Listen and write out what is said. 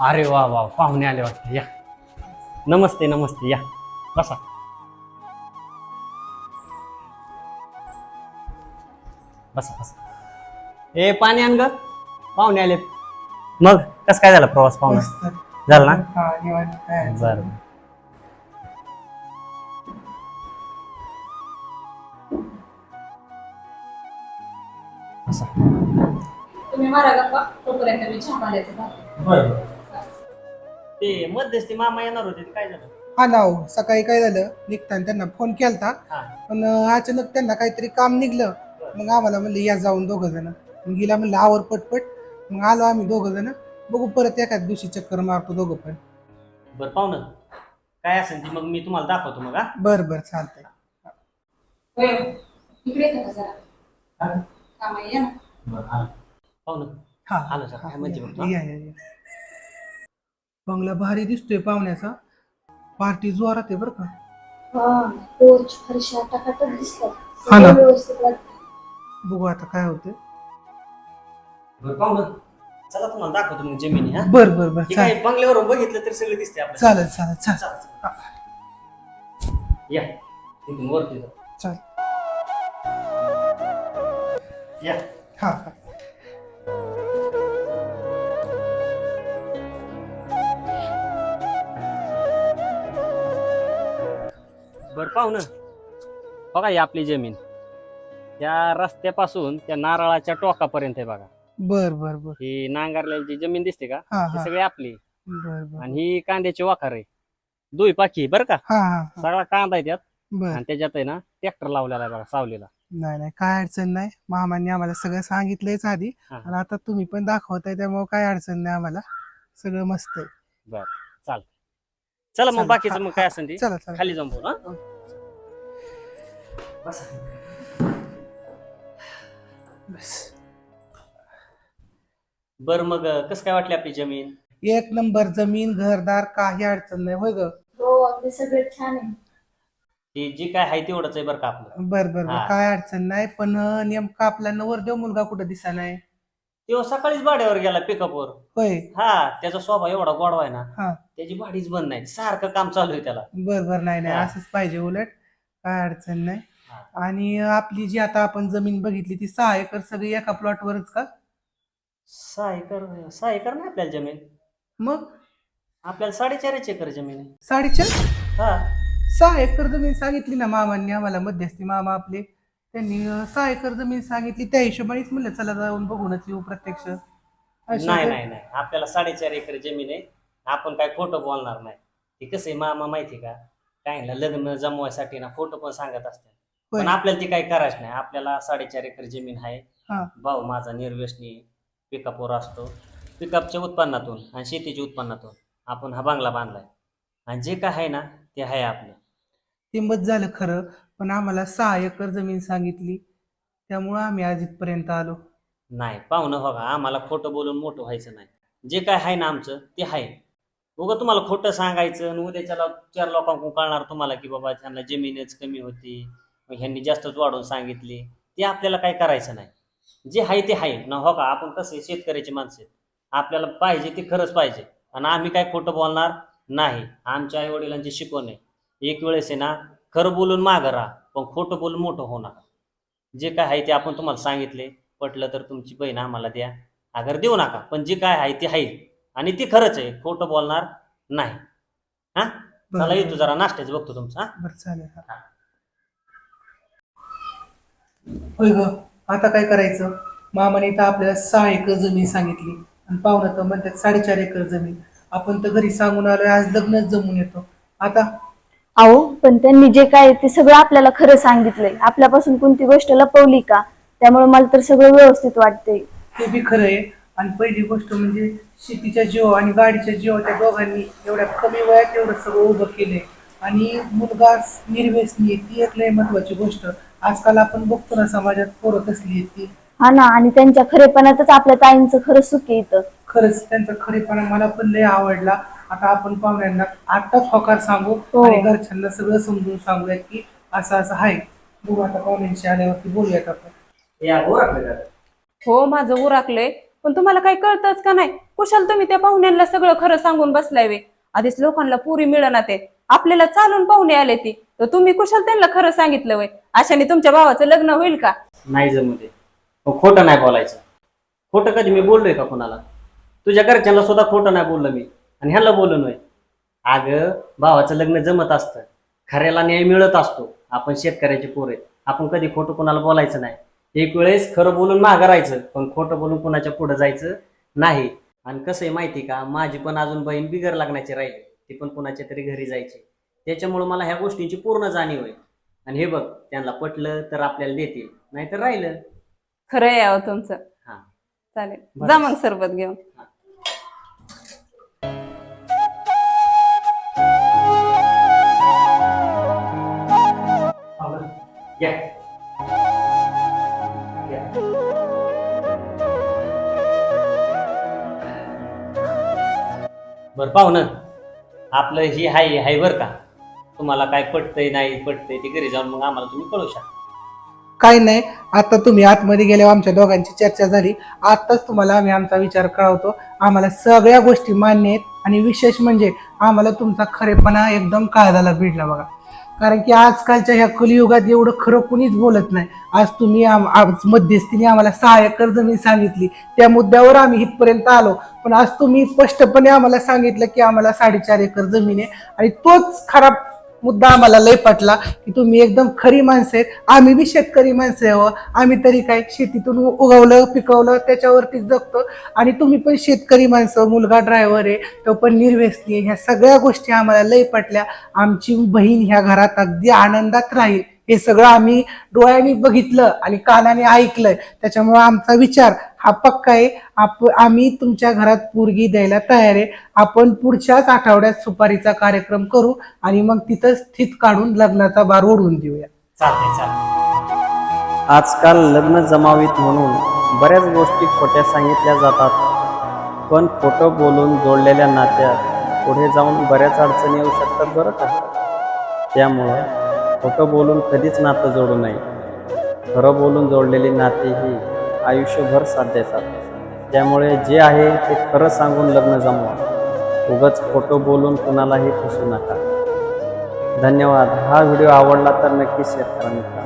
अरे वा वा, पाहुणे आले वाटते. या, नमस्ते नमस्ते, या बसा. बसा बसा. ए पाणी आण ग, पाहुणे आलेत. मग कस काय झाला प्रवास पाहुणा? मस्त. झाला ना? हा निवांत काय अडचण बरं. नाही. बसा. तुम्ही मारा गप्पा तोपर्यंत मी चहा पाण्याचं पाहते. बरं. ते मध्यस्थी मामा येणार होते, ते काय झालं? हा ना हो, सकाळी काय झालं निघताना त्यांना फोन केलता हा. पण अचानक त्यांना काहीतरी काम निघलं. मग आम्हाला म्हणलं या जाऊन दोघं जण. मग हिला म्हणलं आवर पटपट. मग आलो आम्ही दोघं जण. बघू परत एखाद दिवशी चक्कर मारतो दोघं पण. बरं पाहुणं, काय असेल ती मग मी तुम्हाला दाखवतो मग. हा बरं बरं चालतंय. होय, इकडे येतं का जरा हा? काम आहे ना. बरं, आलो. पाहुणं हा आलो सर, काय म्हणते बघ तू, हा? या या या. बंगला भारी दिसतोय पाहुण्याचा. पार्टी जोरात आहे बरं का. हा, पोच फरशा टाकाटक दिसतात. हा ना. सगळं व्यवस्थित वाटतं. बघू आता काय होतंय. बरं पाहुणं, चला तुम्हाला दाखवतो मग जमिनी. हा, बरं बरं बरं हे काय चालेल बंगल्यावरून बघितलं तर सगळं दिसते आपल्याला. चालेल चालेल चालेल चला, या तिथून वरती जा. चालेल. या. हा हा. बरं पाहुणं, बघा ही आपली जमीन त्या रस्त्यापासून त्या नारळाच्या टोकापर्यंत आहे बघा. बर बर बर. ही नांगरलेली जी जमीन दिसते का, हा ही हा. सगळी आपली. बर बर. आणि ही कांद्याची वाखार आहे, दुई पाकी बरं का. हा हा हा. सगळा कांदा आहे त्यात. बर. आणि त्याच्यात आहे ना ट्रॅक्टर लावलेला आहे बघा, सावलीला. नाही नाही काय अडचण नाही. मामांनी आम्हाला सगळं सांगितलंयच आधी. हा. आणि आता तुम्ही पण दाखवताय त्यामुळे काय अडचण नाही आम्हाला. सगळं मस्त आहे. बर, चाल. चला मग चला, बाकीचं हा, मग काय असेल ते चला चला. खाली जाऊन बोल. हा, बसा. बस. बर मग कसं काय वाटली आपली जमीन? एक नंबर जमीन घरदार काही अडचण नाही होय ग. हो, अगदी सगळं छान आहे. ती जी काय आहे तेवढंच आहे बरं का आपलं. बर बर बर हा. काय अडचण नाही पण नेमका आपला नवरदेव मुलगा कुठं दिसा नाही. तो सकाळीच भाड्यावर गेला पिकअपवर. होय. हा, त्याचा स्वभाव एवढा गोडवा आहे ना, हा. त्याची भाडीच बंद नाही, सारखं काम चालू आहे त्याला. बर बर नाही नाही हा. असंच पाहिजे उलट. काय अडचण नाही. हा. आणि आपली जी आता आपण जमीन बघितली ती 6 एकर सगळी एका प्लॉटवरच का? 6 एकर नाही आपल्याला जमीन. मग आपल्याला 4.5 एकर जमीन आहे. 4.5. हा. 6 एकर जमीन सांगितली ना मामांनी आम्हाला. मध्यस्थी मामा आपले त्यांनी 6 एकर जमीन सांगितली. त्या हिशोबानेच म्हणलं चला जाऊन बघूनच येऊ प्रत्यक्ष. अशा नाही तर- नाही नाही, आपल्याला 4.5 एकर जमीन आहे. आपण काय खोटं बोलणार नाही. ते कसं आहे मामा माहिती का, काय ना लग्न जमवायसाठी ना फोटो पण सांगत असतात. होय. पण आपल्याला ती काही करायचं नाही. आपल्याला 4.5 एकर जमीन आहे. हा. भाऊ माझा निर्व्यसनी पिकअपवर असतो. पिकअपच्या उत्पन्नातून आणि शेतीच्या उत्पन्नातून आपण हा बंगला बांधलाय. आणि जे काय आहे ना ते आहे आपलं. ते मत झालं खरं. पण आम्हाला 6 एकर जमीन सांगितली त्यामुळं आम्ही आज इथपर्यंत आलो. नाही पाहुणं हो का, आम्हाला खोटं बोलून मोठं व्हायचं नाही. जे काय आहे ना आमचं ते आहे. उगं तुम्हाला खोटं सांगायचं आणि उद्याच्याला 4 लोकांकडून कळणार तुम्हाला की बाबा त्यांना जमीनच कमी होती, मग ह्यांनी जास्तच वाढवून सांगितली. ते आपल्याला काही करायचं नाही. जे आहे ते आहे ना हो का. आपण कसं आहे, शेतकऱ्याची माणसं आहेत. आपल्याला पाहिजे ते खरंच पाहिजे. आणि आम्ही काय खोटं बोलणार नाही. आमच्या आई वडिलांची शिकवण आहे, एक वेळेस आहे ना खरं बोलून मागं राहा, पण खोटं बोलून मोठं होणार. जे काय आहे ते आपण तुम्हाला सांगितले. पटलं तर तुमची बहीण आम्हाला द्या, अगर देऊ नका. पण जे काय आहे ते आहे आणि ती खरंच आहे, खोटं बोलणार नाही. हा, चला बरं, येतो बरं. जरा नाश्त्याचं बघतो तुमचं. हा, बरं चालेल. हा. होय ग, आता काय करायचं. मामाने तर आपल्याला 6 एकर जमीन सांगितली आणि पाहुणं तर म्हणतात 4.5 एकर जमीन. आपण तर घरी सांगून आलोय आज लग्नच जमून येतो. आता अहो पण त्यांनी जे काय ते सगळं आपल्याला खरं सांगितलंय. आपल्यापासून कोणती गोष्ट लपवली का? त्यामुळे मला तर सगळं व्यवस्थित वाटतंय. ते बी खरं आहे. आणि पहिली गोष्ट म्हणजे शेतीच्या जीव आणि गाडीच्या जीव त्या दोघांनी एवढ्या कमी वयात एवढं सगळं उभं केलंय. आणि मुलगा निर्व्यसनी आहे, ती एक लय महत्वाची गोष्ट. आजकाल आपण बघतो ना समाजात पोरं कसली आहेत ती. हा ना, आणि त्यांच्या खरेपणातच आपल्या ताईंचं खरं सुख येतं. खरंच त्यांचा खरेपणा मला पण लय आवडला. आता आपण पाहुण्यांना आत्ताच होकार सांगू हो. आणि घरच्यांना सगळं समजून सांगूयात की असं असं आहे. बघू आता पाहुण्यांशी आल्यावरती बोलूयात आपण. या ओळखलं का? हो, माझं उराकलंय. पण तुम्हाला काही कळतच का नाही? कुशाल तुम्ही त्या पाहुण्यांना सगळं खरं सांगून बसलाय वे. आधीच लोकांना पुरी मिळणार ते, आपल्याला चालून पाहुणे आले ती, तर तुम्ही कुशाल त्यांना खरं सांगितलं वय. अशाने तुमच्या भावाचं लग्न होईल का? नाही जमू दे. खोटं नाही बोलायचं. खोटं कधी मी बोललोय का कोणाला? तुझ्या घरच्यांना सुद्धा खोटं नाही बोललो मी, आणि ह्याला बोललो नाही. अगं भावाचं लग्न जमत असतं, खऱ्याला न्याय मिळत असतो. आपण शेतकऱ्याचे पोर आहेत, आपण कधी खोटं कोणाला बोलायचं नाही. एक वेळेस खरं बोलून मागं राहायचं, पण खोटं बोलून कोणाच्या पुढे जायचं नाही. आणि कसं आहे माहिती का, माझी पण अजून बहीण बिगर लग्नाची राहिली, ती पण कुणाच्या तरी घरी जायची. त्याच्यामुळे मला ह्या गोष्टींची पूर्ण जाणीव आहे. आणि हे बघ, त्यांना पटलं तर आपल्याला देतील, नाहीतर राहिलं. खरं आहे अहो तुमचं. हा चालेल, बरं. जा मग सरबत घेऊन. या. बर पाहुणं, आपलं ही हाय बर का. तुम्हाला काय पटतंय नाही पटतंय ते घरी जाऊन मग आम्हाला तुम्ही कळू शकता. काय नाही, आता तुम्ही आतमध्ये गेल्यावर आमच्या दोघांची चर्चा झाली. आताच तुम्हाला आम्ही आमचा विचार कळवतो. आम्हाला सगळ्या गोष्टी मान्य आहेत, आणि विशेष म्हणजे आम्हाला तुमचा खरेपणा एकदम काळजाला भिडला बघा. कारण की आजकालच्या ह्या कलियुगात एवढं खरं कुणीच बोलत नाही. आज तुम्ही आज मध्यस्थीने आम्हाला 6 एकर जमीन सांगितली, त्या मुद्द्यावर आम्ही इथपर्यंत आलो. पण आज तुम्ही स्पष्टपणे आम्हाला सांगितलं की आम्हाला 4.5 एकर जमीन आहे, आणि तोच खराब मुद्दा आम्हाला लय पटला की तुम्ही एकदम खरी माणसं आहेत. आम्ही बी शेतकरी माणसं आहे. आम्ही तरी काय शेतीतून उगवलं पिकवलं त्याच्यावरतीच जगतो, आणि तुम्ही पण शेतकरी माणसं. मुलगा ड्रायव्हर आहे, तो पण निर्व्यसनी आहे. ह्या सगळ्या गोष्टी आम्हाला लय पटल्या. आमची बहीण ह्या घरात अगदी आनंदात राहील, हे सगळं आम्ही डोळ्यांनी बघितलं आणि कानाने ऐकलंय. त्याच्यामुळे आमचा विचार हा पक्का आहे. आम्ही तुमच्या घरात पोरगी द्यायला तयार आहे. आपण पुढच्याच आठवड्यात सुपारीचा कार्यक्रम करू, आणि मग तिथंच थित काढून लग्नाचा बार ओढून देऊया. चालतंय. आजकाल लग्न जमावीत म्हणून बऱ्याच गोष्टी खोट्या सांगितल्या जातात, पण खोटं बोलून जोडलेल्या नात्यात पुढे जाऊन बऱ्याच अडचणी येऊ शकतात बरं का. त्यामुळं खोटं बोलून कधीच नातं जोडू नये. खरं बोलून जोडलेली नाती ही आयुष्यभर साथ देतात. त्यामुळे जे आहे ते खरं सांगून लग्न जमवा. उगाच खोटं बोलून कुणालाही फसवू नका. धन्यवाद. हा व्हिडिओ आवडला तर नक्की शेअर करा मित्रांनो.